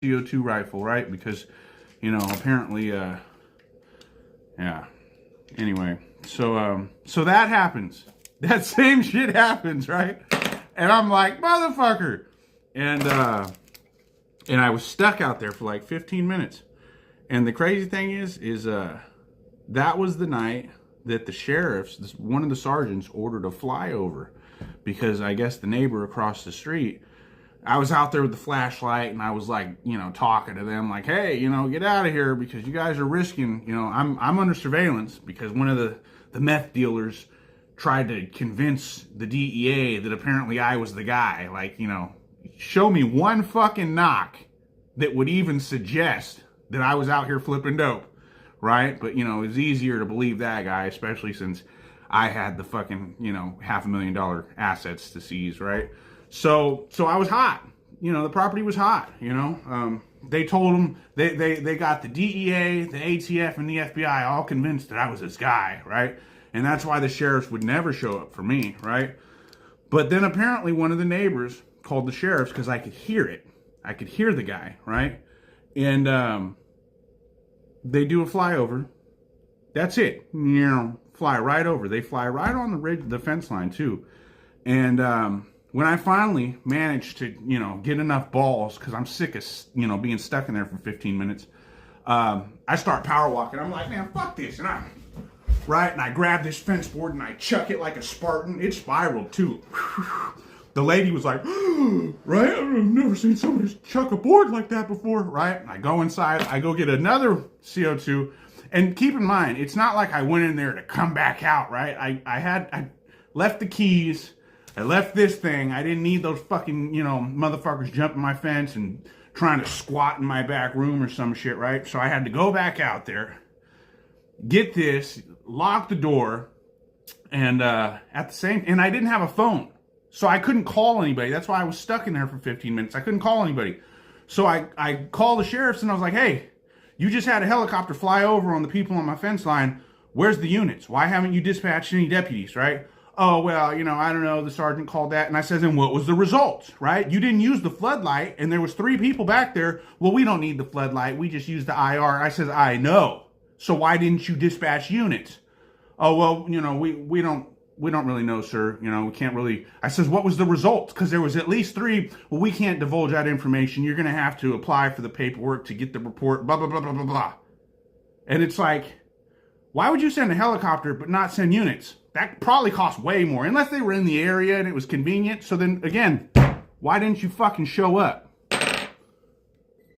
CO2 rifle, right? Because, you know, apparently, yeah. Anyway, so that happens. That same shit happens, right? And I'm like, motherfucker. And I was stuck out there for like 15 minutes. And the crazy thing is that was the night that the sheriffs, one of the sergeants, ordered a flyover because I guess the neighbor across the street, I was out there with the flashlight and I was like, you know, talking to them like, hey, you know, get out of here because you guys are risking, you know, I'm under surveillance because one of the meth dealers tried to convince the DEA that apparently I was the guy. Like, you know, show me one fucking knock that would even suggest that I was out here flipping dope, right? But, you know, it's easier to believe that guy, especially since I had the fucking, you know, $500,000 assets to seize, right? So I was hot. You know, the property was hot, you know. They told them, they got the DEA, the ATF, and the FBI all convinced that I was this guy, right? And that's why the sheriffs would never show up for me, right? But then apparently one of the neighbors called the sheriffs because I could hear it. I could hear the guy, right? And they do a flyover. That's it. You know, fly right over. They fly right on the ridge, the fence line too. And when I finally managed to, you know, get enough balls, because I'm sick of, you know, being stuck in there for 15 minutes, I start power walking. I'm like, man, fuck this. And I grab this fence board and I chuck it like a Spartan. It spiraled too. The lady was like, right? I've never seen somebody chuck a board like that before, right? I go inside, I go get another CO2. And keep in mind, it's not like I went in there to come back out, right? I left the keys. I left this thing. I didn't need those fucking, you know, motherfuckers jumping my fence and trying to squat in my back room or some shit, right? So I had to go back out there, get this, lock the door, and and I didn't have a phone. So I couldn't call anybody. That's why I was stuck in there for 15 minutes. I couldn't call anybody. So I called the sheriffs and I was like, hey, you just had a helicopter fly over on the people on my fence line. Where's the units? Why haven't you dispatched any deputies, right? Oh, well, you know, I don't know. The sergeant called that. And I says, and what was the results, right? You didn't use the floodlight and there was 3 people back there. Well, we don't need the floodlight. We just use the IR. I says, I know. So why didn't you dispatch units? Oh, well, you know, we don't really know, sir. You know, we can't really. I says, what was the results? Because there was at least 3. Well, we can't divulge that information. You're going to have to apply for the paperwork to get the report, blah, blah, blah, blah, blah, blah. And it's like, why would you send a helicopter but not send units? That probably cost way more, unless they were in the area and it was convenient. So then, again, why didn't you fucking show up?